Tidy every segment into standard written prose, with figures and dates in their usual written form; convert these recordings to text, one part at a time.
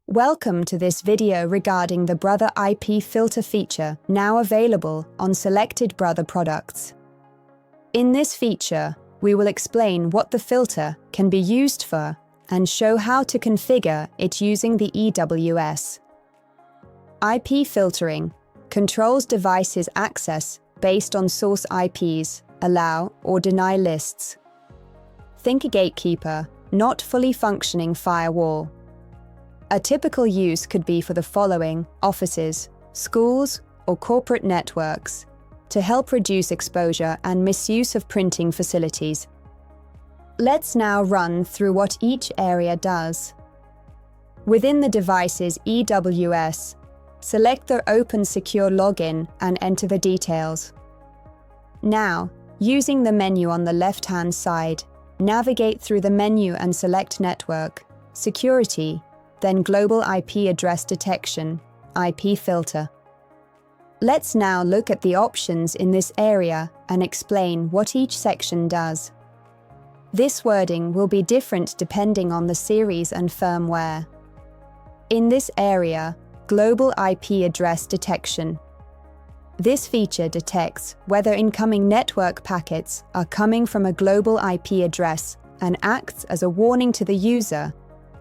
Welcome to this video regarding the Brother IP filter feature now available on selected Brother products. In this feature, we will explain what the filter can be used for and show how to configure it using the EWS. IP filtering controls devices' access based on source IPs, allow or deny lists. Think a gatekeeper, not fully functioning firewall. A typical use could be for the following: offices, schools, or corporate networks, to help reduce exposure and misuse of printing facilities. Let's now run through what each area does. Within the device's EWS, select the Open Secure Login and enter the details. Now, using the menu on the left-hand side, navigate through the menu and select Network, Security, then Global IP Address Detection, IP Filter. Let's now look at the options in this area and explain what each section does. This wording will be different depending on the series and firmware. In this area, Global IP Address Detection. This feature detects whether incoming network packets are coming from a global IP address and acts as a warning to the user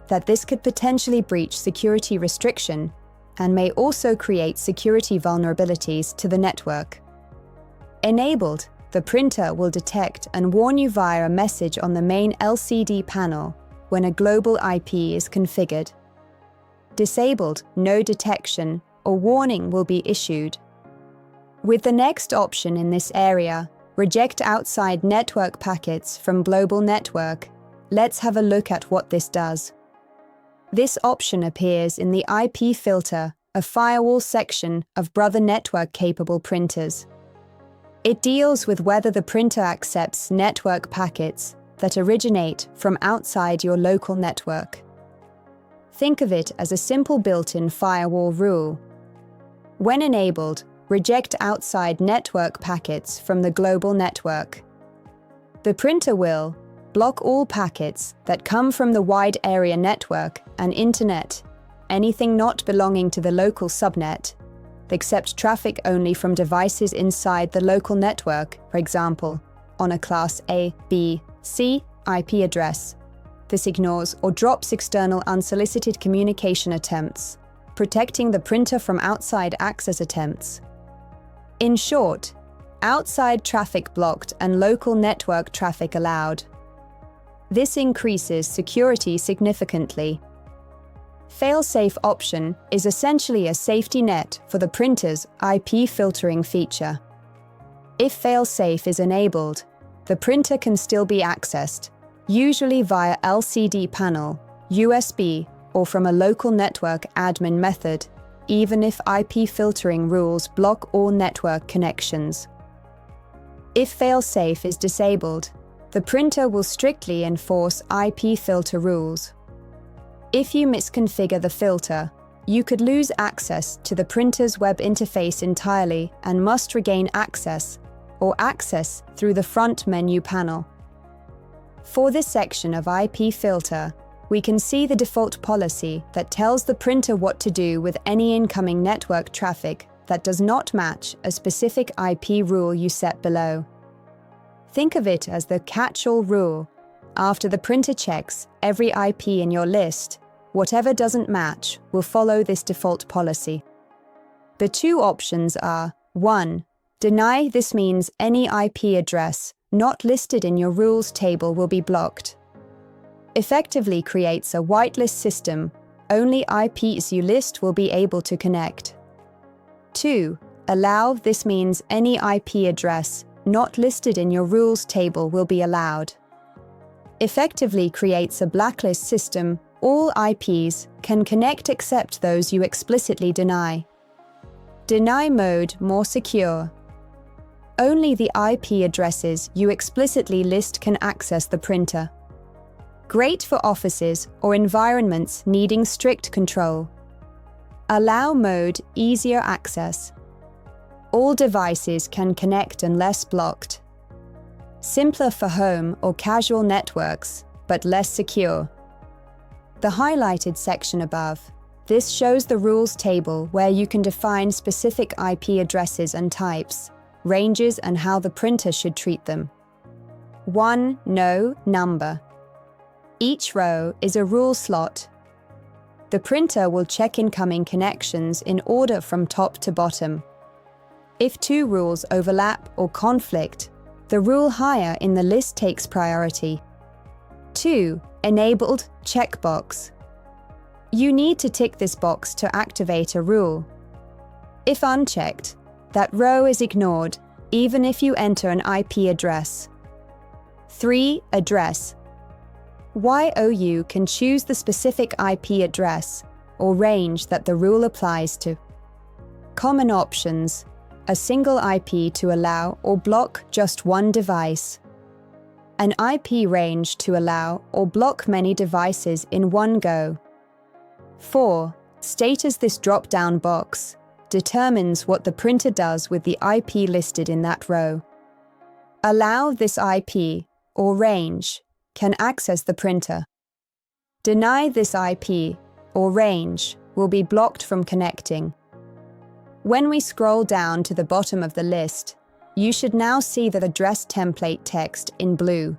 that this could potentially breach security restriction and may also create security vulnerabilities to the network. Enabled, the printer will detect and warn you via a message on the main LCD panel when a global IP is configured. Disabled, no detection or warning will be issued. With the next option in this area, Reject outside network packets from global network, let's have a look at what this does. This option appears in the IP filter, a firewall section of Brother network-capable printers. It deals with whether the printer accepts network packets that originate from outside your local network. Think of it as a simple built-in firewall rule. When enabled, reject outside network packets from the global network. The printer will block all packets that come from the wide area network and internet, anything not belonging to the local subnet, accept traffic only from devices inside the local network, for example, on a Class A, B, C IP address. This ignores or drops external unsolicited communication attempts, protecting the printer from outside access attempts. In short, outside traffic blocked and local network traffic allowed. This increases security significantly. Fail-safe option is essentially a safety net for the printer's IP filtering feature. If fail-safe is enabled, the printer can still be accessed, usually via LCD panel, USB, or from a local network admin method, even if IP filtering rules block all network connections. If fail-safe is disabled, the printer will strictly enforce IP filter rules. If you misconfigure the filter, you could lose access to the printer's web interface entirely and must regain access or access through the front menu panel. For this section of IP filter, we can see the default policy that tells the printer what to do with any incoming network traffic that does not match a specific IP rule you set below. Think of it as the catch-all rule. After the printer checks every IP in your list, whatever doesn't match will follow this default policy. The two options are: 1. Deny. This means any IP address not listed in your rules table will be blocked. Effectively creates a whitelist system. Only IPs you list will be able to connect. 2. Allow. This means any IP address not listed in your rules table will be allowed. Effectively creates a blacklist system. All IPs can connect except those you explicitly deny. Deny mode, more secure. Only the IP addresses you explicitly list can access the printer. Great for offices or environments needing strict control. Allow mode, easier access. All devices can connect unless blocked. Simpler for home or casual networks, but less secure. The highlighted section above, This shows the rules table where you can define specific IP addresses and types, ranges, and how the printer should treat them. 1. No number. Each row is a rule slot. The printer will check incoming connections in order from top to bottom. If two rules overlap or conflict, the rule higher in the list takes priority. 2. Enabled checkbox. You need to tick this box to activate a rule. If unchecked, that row is ignored, even if you enter an IP address. 3. Address. YOU can choose the specific IP address or range that the rule applies to. Common options: a single IP to allow or block just one device. An IP range to allow or block many devices in one go. 4. Status. This drop-down box determines what the printer does with the IP listed in that row. Allow. This IP or range can access the printer. Deny. This IP or range will be blocked from connecting. When we scroll down to the bottom of the list, you should now see the address template text in blue.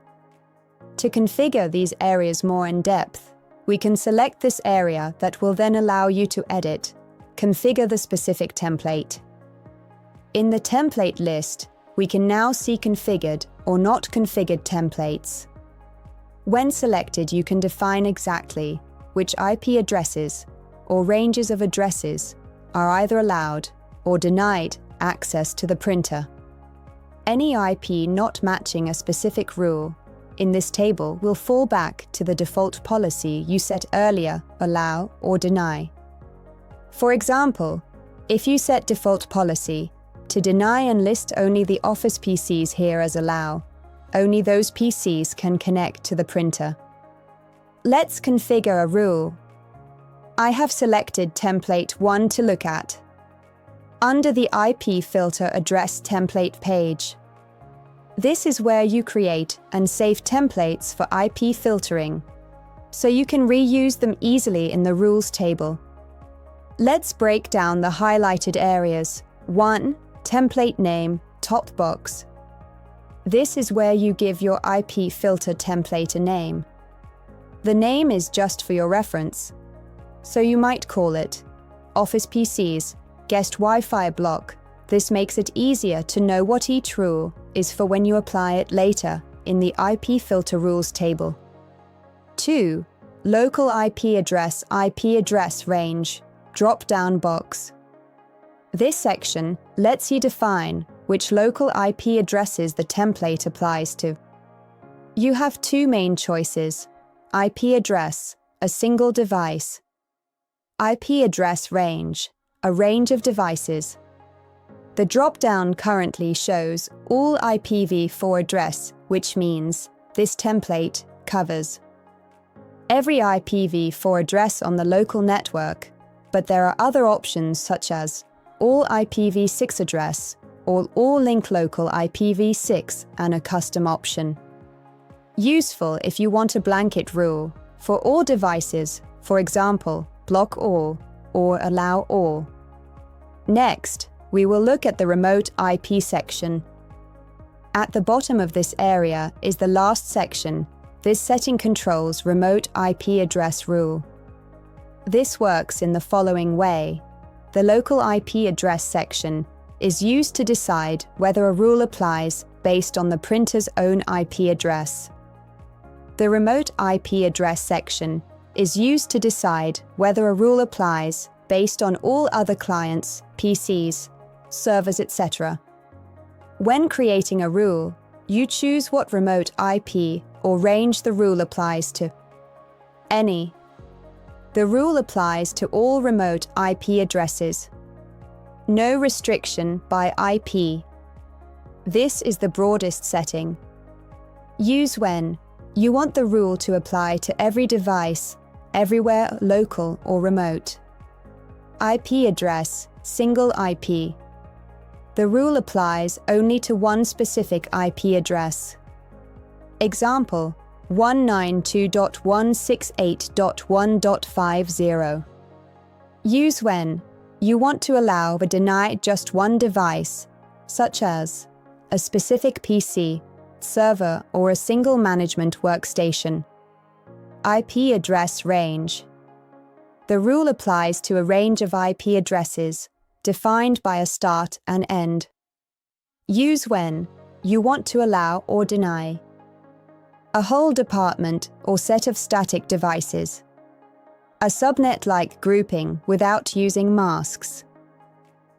To configure these areas more in depth, we can select this area that will then allow you to edit, configure the specific template. In the template list, we can now see configured or not configured templates. When selected, you can define exactly which IP addresses or ranges of addresses are either allowed or denied access to the printer. Any IP not matching a specific rule in this table will fall back to the default policy you set earlier, allow or deny. For example, if you set default policy to deny and list only the Office PCs here as allow, only those PCs can connect to the printer. Let's configure a rule. I have selected template 1 to look at. Under the IP filter address template page. This is where you create and save templates for IP filtering, so you can reuse them easily in the rules table. Let's break down the highlighted areas. 1. Template name, top box. This is where you give your IP filter template a name. The name is just for your reference, so you might call it Office PCs, Guest Wi-Fi block. This makes it easier to know what each rule is for when you apply it later in the IP filter rules table. 2. Local IP address range, drop-down box. This section lets you define which local IP addresses the template applies to. You have two main choices: IP address, a single device; IP address range, a range of devices. The drop-down currently shows all IPv4 address, which means this template covers every IPv4 address on the local network, but there are other options such as all IPv6 address or all link local IPv6 and a custom option. Useful if you want a blanket rule for all devices, for example, block all or allow all. Next, we will look at the remote IP section. At the bottom of this area is the last section. This setting controls remote IP address rule. This works in the following way. The local IP address section is used to decide whether a rule applies based on the printer's own IP address. The remote IP address section is used to decide whether a rule applies based on all other clients, PCs, servers, etc. When creating a rule, you choose what remote IP or range the rule applies to. Any. The rule applies to all remote IP addresses. No restriction by IP. This is the broadest setting. Use when you want the rule to apply to every device, everywhere, local or remote. IP address, single IP. The rule applies only to one specific IP address. Example: 192.168.1.50. Use when you want to allow or deny just one device, such as a specific PC, server, or a single management workstation. IP address range. The rule applies to a range of IP addresses defined by a start and end. Use when you want to allow or deny a whole department or set of static devices, a subnet-like grouping without using masks.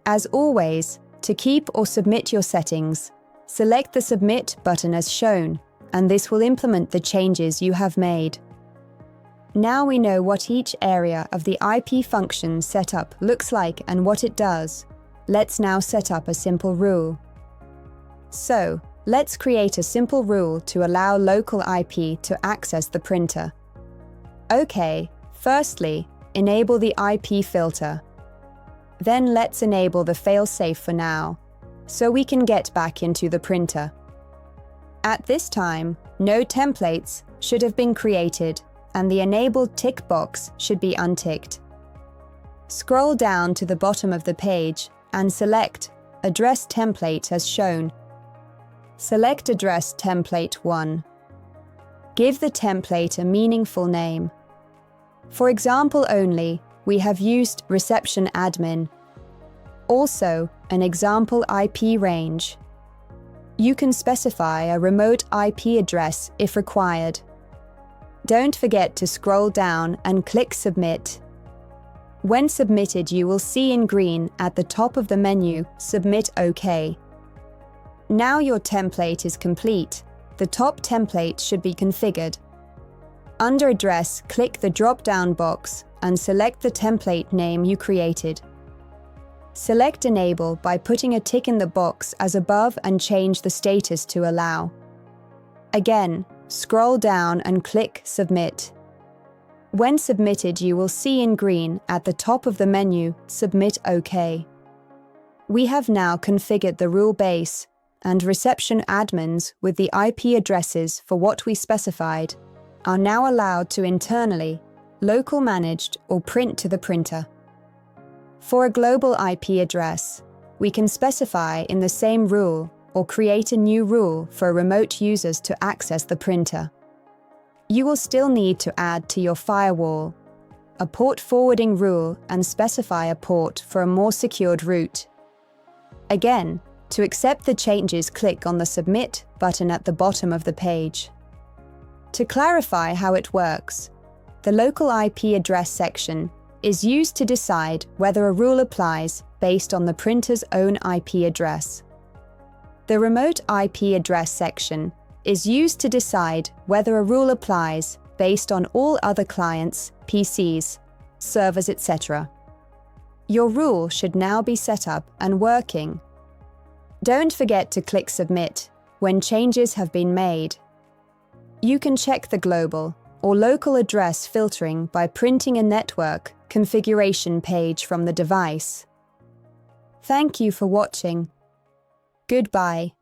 As always, to keep or submit your settings, select the Submit button as shown, and this will implement the changes you have made. Now we know what each area of the IP function setup looks like and what it does. Let's now set up a simple rule. So, let's create a simple rule to allow local IP to access the printer. Okay, firstly, enable the IP filter. Then let's enable the failsafe for now, so we can get back into the printer. At this time, no templates should have been created, and the enabled tick box should be unticked. Scroll down to the bottom of the page and select Address Template as shown. Select Address Template 1. Give the template a meaningful name. For example only, we have used Reception Admin. Also, an example IP range. You can specify a remote IP address if required. Don't forget to scroll down and click Submit. When submitted, you will see in green at the top of the menu, Submit OK. Now your template is complete. The top template should be configured. Under Address, click the drop-down box and select the template name you created. Select Enable by putting a tick in the box as above and change the status to Allow. Again, scroll down and click Submit. When submitted, you will see in green at the top of the menu, Submit OK. We have now configured the rule base and reception admins with the IP addresses for what we specified are now allowed to internally, local managed, or print to the printer. For a global IP address, we can specify in the same rule or create a new rule for remote users to access the printer. You will still need to add to your firewall a port forwarding rule and specify a port for a more secured route. Again, to accept the changes, click on the Submit button at the bottom of the page. To clarify how it works, the local IP address section is used to decide whether a rule applies based on the printer's own IP address. The remote IP address section is used to decide whether a rule applies based on all other clients, PCs, servers, etc. Your rule should now be set up and working. Don't forget to click Submit when changes have been made. You can check the global or local address filtering by printing a network configuration page from the device. Thank you for watching. Goodbye.